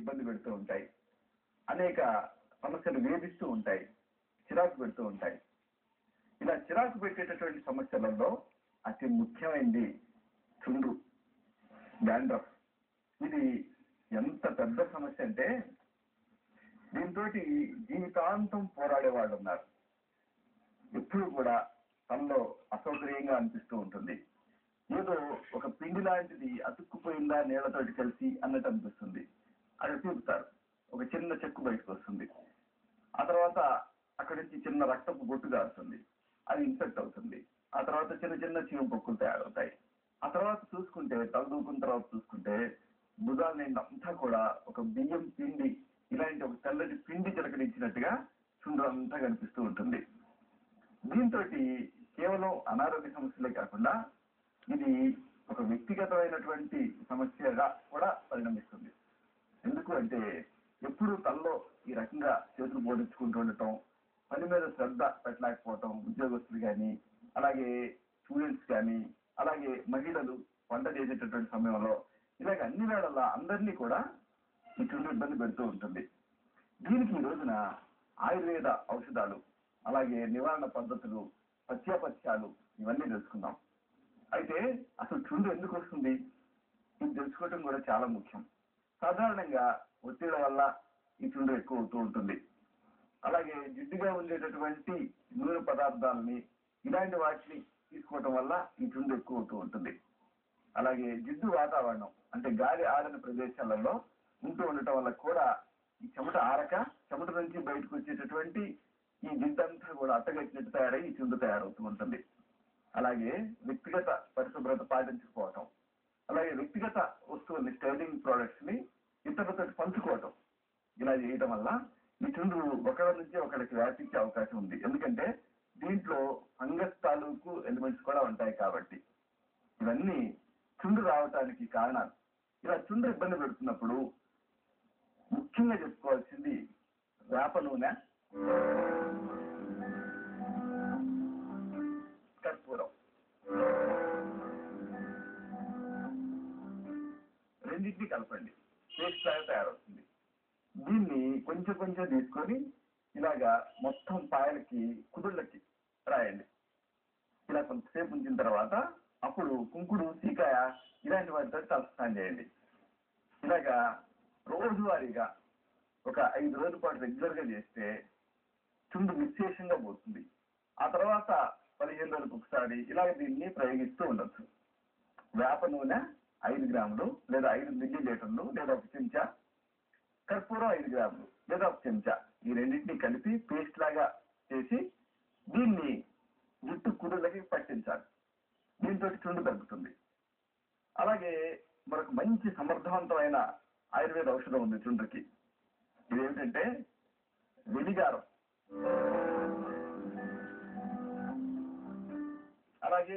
ఇబ్బంది పెడుతూ ఉంటాయి, అనేక సమస్యలు వేధిస్తూ ఉంటాయి, చిరాకు పెడుతూ ఉంటాయి. ఇలా చిరాకు పెట్టేటటువంటి సమస్యలలో అతి ముఖ్యమైనది చుండ్రు, డాండ్రఫ్. ఇది ఎంత పెద్ద సమస్య అంటే దీంతో జీవితాంతం పోరాడే వాళ్ళు ఉన్నారు. ఎప్పుడు కూడా తనలో అసౌకర్యంగా అనిపిస్తూ ఉంటుంది. ఏదో ఒక పిండి లాంటిది అతుక్కుపోయిందా నీళ్లతోటి కలిసి అన్నట్టు అనిపిస్తుంది. అది చూపుతారు, ఒక చిన్న చెక్కు బయటకు వస్తుంది. ఆ తర్వాత అక్కడి నుంచి చిన్న రక్తపు బొట్టు కారుతుంది, అది ఇన్ఫెక్ట్ అవుతుంది. ఆ తర్వాత చిన్న చిన్న చీమ పొక్కులు తయారవుతాయి. ఆ తర్వాత చూసుకుంటే తలదూకున్న తర్వాత చూసుకుంటే భుజాల నిండా అంతా కూడా ఒక బియ్యం పిండి, ఇలాంటి ఒక తెల్లటి పిండి చిలకరించినట్టుగా చుండ్రు అంతా కనిపిస్తూ ఉంటుంది. దీంతో కేవలం అనారోగ్య సమస్యలే కాకుండా ఇది ఒక వ్యక్తిగతమైనటువంటి సమస్యగా కూడా పరిణమిస్తుంది. ఎందుకు అంటే ఎప్పుడు తనలో ఈ రకంగా చేతులు బోధించుకుంటూ ఉండటం, పని మీద శ్రద్ధ పెట్టలేకపోవటం, ఉద్యోగస్తులు కానీ, అలాగే స్టూడెంట్స్ కానీ, అలాగే మహిళలు వంట చేసేటటువంటి సమయంలో ఇలాగ అన్ని వేళల్లో అందరినీ కూడా ఈ చుండ్రు ఇబ్బంది పెడుతూ ఉంటుంది. దీనికి ఈ రోజున ఆయుర్వేద ఔషధాలు, అలాగే నివారణ పద్ధతులు, పథ్యాపథ్యాలు ఇవన్నీ తెలుసుకుందాం. అయితే అసలు చుండ్రు ఎందుకు వస్తుంది ఇది తెలుసుకోవటం కూడా చాలా ముఖ్యం. సాధారణంగా ఒత్తిడి వల్ల ఈ చుండ్రు ఎక్కువ అవుతూ ఉంటుంది. అలాగే జిడ్డుగా ఉండేటటువంటి నూనె పదార్థాలని, ఇలాంటి వాటిని తీసుకోవటం వల్ల ఈ చుండ్రు ఎక్కువ అవుతూ ఉంటుంది. అలాగే జిడ్డు వాతావరణం అంటే గాలి ఆడని ప్రదేశాలలో ఉంటూ ఉండటం వల్ల కూడా ఈ చెమట ఆరక చెమట నుంచి బయటకు వచ్చేటటువంటి ఈ జిడ్డంతా కూడా అట్టగట్టినట్టు తయారై ఈ చుండ్రు తయారవుతూ ఉంటుంది. అలాగే వ్యక్తిగత పరిశుభ్రత పాటించకపోవటం, అలాగే వ్యక్తిగత వస్తువుల్ని, స్టైలింగ్ ప్రోడక్ట్స్ ని ఇతరులతో పంచుకోవటం, ఇలా చేయటం వల్ల ఈ చుండ్రు ఒకరి నుంచి ఒకరికి వ్యాపించే అవకాశం ఉంది. ఎందుకంటే దీంట్లో ఫంగస్ తాలూకు ఎలిమెంట్స్ కూడా ఉంటాయి కాబట్టి. ఇవన్నీ చుండ్రు రావటానికి కారణాలు. ఇలా చుండ్రు ఇబ్బంది పెడుతున్నప్పుడు ముఖ్యంగా చెప్పుకోవాల్సింది వేప నూనె, కర్పూరం, రెండింటినీ కలపండి, పేస్ట్ లాగా తయారవుతుంది. దీన్ని కొంచెం కొంచెం తీసుకొని ఇలాగా మొత్తం పాయలకి, కుదుళ్ళకి రాయండి. ఇలా కొంతసేపు ఉంచిన తర్వాత అప్పుడు కుంకుడు, సీకాయ ఇలాంటి వాటితో తలస్నానం చేయండి. ఇలాగా రోజువారీగా ఒక 5 రోజుల పాటు రెగ్యులర్ గా చేస్తే చుండ్రు విశేషంగా పోతుంది. ఆ తర్వాత 15 రోజులకు ఒకసారి ఇలాగ దీన్ని ప్రయోగిస్తూ ఉండొచ్చు. వేప నూనె 5 గ్రాములు లేదా 5 మిల్లీ లీటర్లు లేదా 1 చెంచా, కర్పూరం 5 గ్రాములు లేదా 1 చెంచా, ఈ రెండింటినీ కలిపి పేస్ట్ లాగా చేసి దీన్ని జుట్టు కుదుళ్ళకి పట్టించాలి. దీంతో చుండ్రు తగ్గుతుంది. అలాగే మరొక మంచి సమర్థవంతమైన ఆయుర్వేద ఔషధం ఉంది చుండ్రుకి. ఇదేమిటంటే వెలిగారం, అలాగే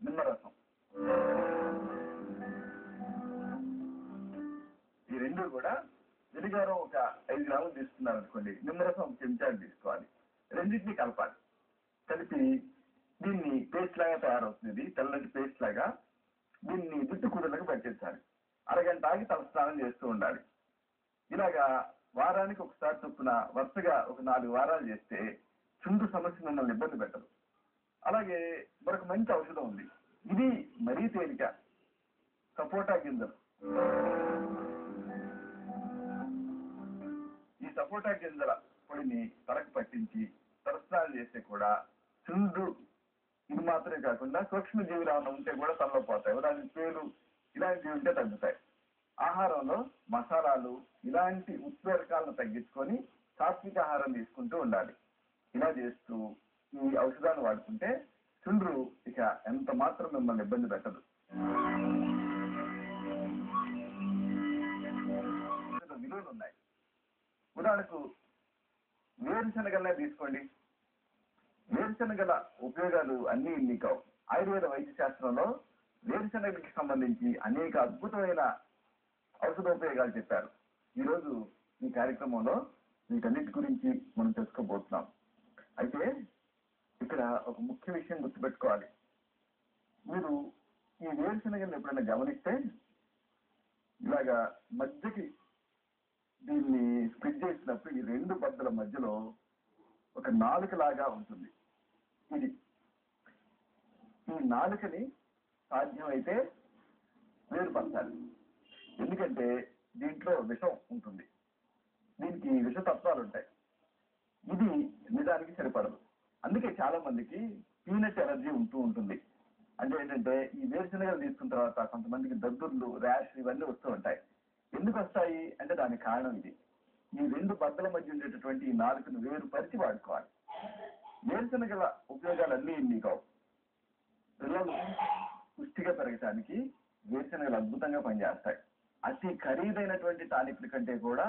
నిమ్మరసం. ఈ రెండు కూడా, వెలిగారం ఒక 5 గ్రాములు తీసుకున్నారు అనుకోండి, నిమ్మరసం 1 చెంచాలు తీసుకోవాలి. రెండింటినీ కలపాలి. కలిపి దీన్ని పేస్ట్ లాగా తయారవుతుంది, తెల్లటి పేస్ట్ లాగా. దీన్ని జుట్టు కూడలకు పట్టించాలి. అరగంట ఆగి తలస్నానం చేస్తూ ఉండాలి. ఇలాగా వారానికి ఒకసారి చొప్పున వరుసగా ఒక 4 వారాలు చేస్తే చుండ్రు సమస్య మిమ్మల్ని ఇబ్బంది పెట్టదు. అలాగే మరొక మంచి ఔషధం ఉంది, ఇది మరీ తేలిక, సపోటా గింజలు. ఈ సపోటా గింజల పొడిని తలకు పట్టించి తలస్నానం చేస్తే కూడా చుండ్రు, ఇది మాత్రమే కాకుండా సూక్ష్మజీవులు ఏమైనా ఉంటే కూడా తనలో పోతాయి. ఉదాహరణ పేరు ఇలాంటివి ఉంటే తగ్గుతాయి. ఆహారంలో మసాలాలు ఇలాంటి ఉత్ప్రేరకాలను తగ్గించుకొని సాత్విక ఆహారం తీసుకుంటూ ఉండాలి. ఇలా చేస్తూ ఈ ఔషధాలు వాడుకుంటే చుండ్రు ఇక ఎంత మాత్రం మిమ్మల్ని ఇబ్బంది పెట్టదు. విలువలు ఉన్నాయి. ఉదాహరణకు వేరుశనగలనే తీసుకోండి. వేరుశనగల ఉపయోగాలు అన్ని ఇన్ని కావు. ఆయుర్వేద వైద్య శాస్త్రంలో వేరుశనగకి సంబంధించి అనేక అద్భుతమైన ఔషధోపయోగాలు చెప్పారు. ఈరోజు ఈ కార్యక్రమంలో వీటన్నిటి గురించి మనం తెలుసుకోబోతున్నాం. అయితే ఇక్కడ ఒక ముఖ్య విషయం గుర్తుపెట్టుకోవాలి. మీరు ఈ వేరుశనగలను ఎప్పుడైనా గమనిస్తే ఇలాగా మధ్యకి పెట్టినప్పుడు ఈ రెండు బద్దల మధ్యలో ఒక నాలుకలాగా ఉంటుంది. ఇది ఈ నాలుకని సాధ్యమైతే వేరుపరచాలి. ఎందుకంటే దీంట్లో విషం ఉంటుంది, దీనికి విషతత్వాలు ఉంటాయి. ఇది నిజానికి సరిపడదు. అందుకే చాలా మందికి పీనట్ ఎలర్జీ ఉంటూ ఉంటుంది. అంటే ఏంటంటే ఈ వేరుశనగలు తీసుకున్న తర్వాత కొంతమందికి దద్దుర్లు, ర్యాష్ ఇవన్నీ వస్తూ ఉంటాయి. ఎందుకు వస్తాయి అంటే దానికి కారణం ఇది. ఈ రెండు బద్దల మధ్య ఉండేటటువంటి ఈ నాలుకను వేరుపరిచి వాడుకోవాలి. వేరుశనగల ఉపయోగాలన్నీ ఇన్ని కావు. పిల్లలు పుష్టిగా పెరగటానికి వేరుశనగలు అద్భుతంగా పనిచేస్తాయి. అతి ఖరీదైనటువంటి టానిక్ల కంటే కూడా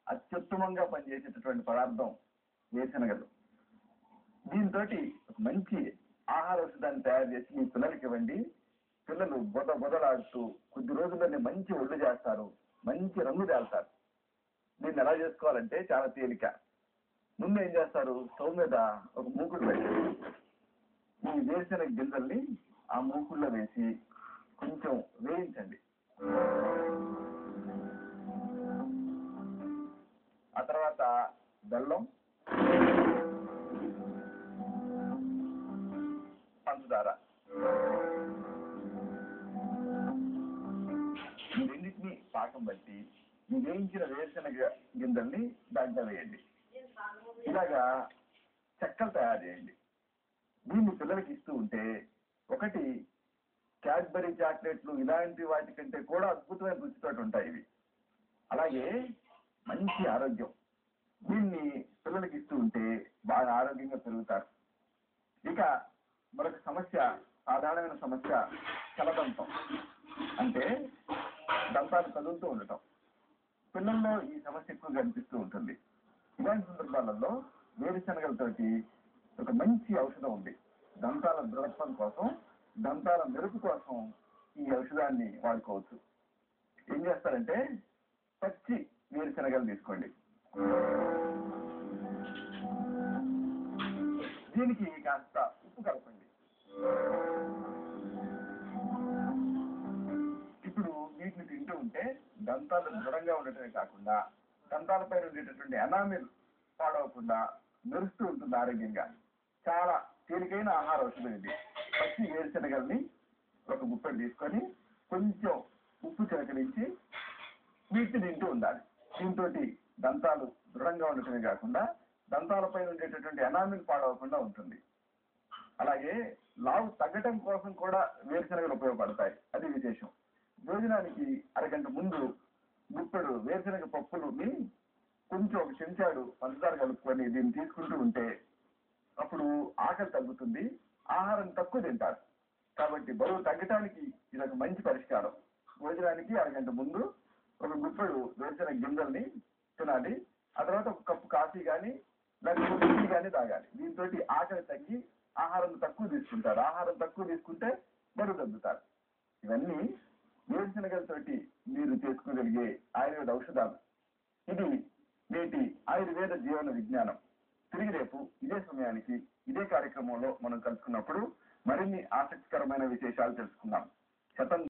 అత్యుత్తమంగా పనిచేసేటటువంటి పదార్థం వేరుశనగలు. దీంతో ఒక మంచి ఆహార ఔషధాన్ని తయారు చేసి మీ పిల్లలకి ఇవ్వండి. పిల్లలు బొదలాడుతూ కొద్ది రోజుల్లోనే మంచి ఒళ్ళు చేస్తారు, మంచి రంగు తేల్తారు. దీన్ని ఎలా చేసుకోవాలంటే చాలా తేలిక. ముందు ఏం చేస్తారు, స్టవ్ మీద ఒక మూకుడు పెట్టండి. ఈ వేరుశనగ గింజల్ని ఆ మూకుడులో వేసి కొంచెం వేయించండి. ఆ తర్వాత బెల్లం, పంచదార ఈ రెండింటిని పాకం బట్టి ఈ వేయించిన వేరుశనగ గింజల్ని దాంట్లో వేయండి. ఇలాగా చెక్కలు తయారు చేయండి. దీన్ని పిల్లలకి ఇస్తూ ఉంటే ఒకటి క్యాడ్బరీ చాక్లెట్లు ఇలాంటి వాటి కంటే కూడా అద్భుతమైన రుచితో ఉంటాయి ఇవి. అలాగే మంచి ఆరోగ్యం. దీన్ని పిల్లలకి ఇస్తూ ఉంటే బాగా ఆరోగ్యంగా పెరుగుతారు. ఇక మరొక సమస్య, సాధారణమైన సమస్య చలదంతం. అంటే దంతాలు కదులుతూ ఉండటం. పిల్లల్లో ఈ సమస్య ఎక్కువ కనిపిస్తూ ఉంటుంది. ఇలాంటి సందర్భాలలో వేరుశనగలతోటి ఒక మంచి ఔషధం ఉంది. దంతాల దృఢత్వం కోసం, దంతాల మెరుపు కోసం ఈ ఔషధాన్ని వాడుకోవచ్చు. ఏం చేస్తారంటే పచ్చి వేరుశనగలు తీసుకోండి. దీనికి కాస్త ఉప్పు కలపండి. ఇప్పుడు వీటిని తింటూ ఉంటే దంతాలు దృఢంగా ఉండటమే కాకుండా దంతాలపై ఉండేటటువంటి ఎనామిల్ పాడవకుండా మెరుస్తూ ఉంటుంది ఆరోగ్యంగా. చాలా తేలికైన ఆహార ఔషధం ఇది. పచ్చి వేరుశనగల్ని ఒక గుప్పెడు తీసుకొని కొంచెం ఉప్పు చిలకరించి వీటిని తింటూ ఉండాలి. దీంతో దంతాలు దృఢంగా ఉండటమే కాకుండా దంతాలపై ఉండేటటువంటి ఎనామిల్ పాడవకుండా ఉంటుంది. అలాగే లావు తగ్గటం కోసం కూడా వేరుశనగలు ఉపయోగపడతాయి. అది విశేషం. భోజనానికి అరగంట ముందు గుప్పెడు వేరుశనగ పప్పులని కొంచెం ఒక చెంచాడు పంచదార కలుపుకొని దీన్ని తీసుకుంటూ ఉంటే అప్పుడు ఆకలి తగ్గుతుంది, ఆహారం తక్కువ తింటారు. కాబట్టి బరువు తగ్గటానికి ఇది ఒక మంచి పరిష్కారం. భోజనానికి అరగంట ముందు ఒక గుప్పెడు వేరుశనగ గింజల్ని తినాలి. ఆ తర్వాత ఒక కప్పు కాఫీ కానీ లేకపోతే టీ కానీ తాగాలి. దీంతో ఆకలి తగ్గి ఆహారం తక్కువ తీసుకుంటారు. ఆహారం తక్కువ తీసుకుంటే బరువు తగ్గుతారు. ఇవన్నీ వేరుశనగలతోటి మీరు చేసుకోగలిగే ఆయుర్వేద ఔషధాలు. ఇది నేటి ఆయుర్వేద జీవన విజ్ఞానం. తిరిగి రేపు ఇదే సమయానికి ఇదే కార్యక్రమంలో మనం కలుసుకున్నప్పుడు మరిన్ని ఆసక్తికరమైన విశేషాలు తెలుసుకుందాం. శతం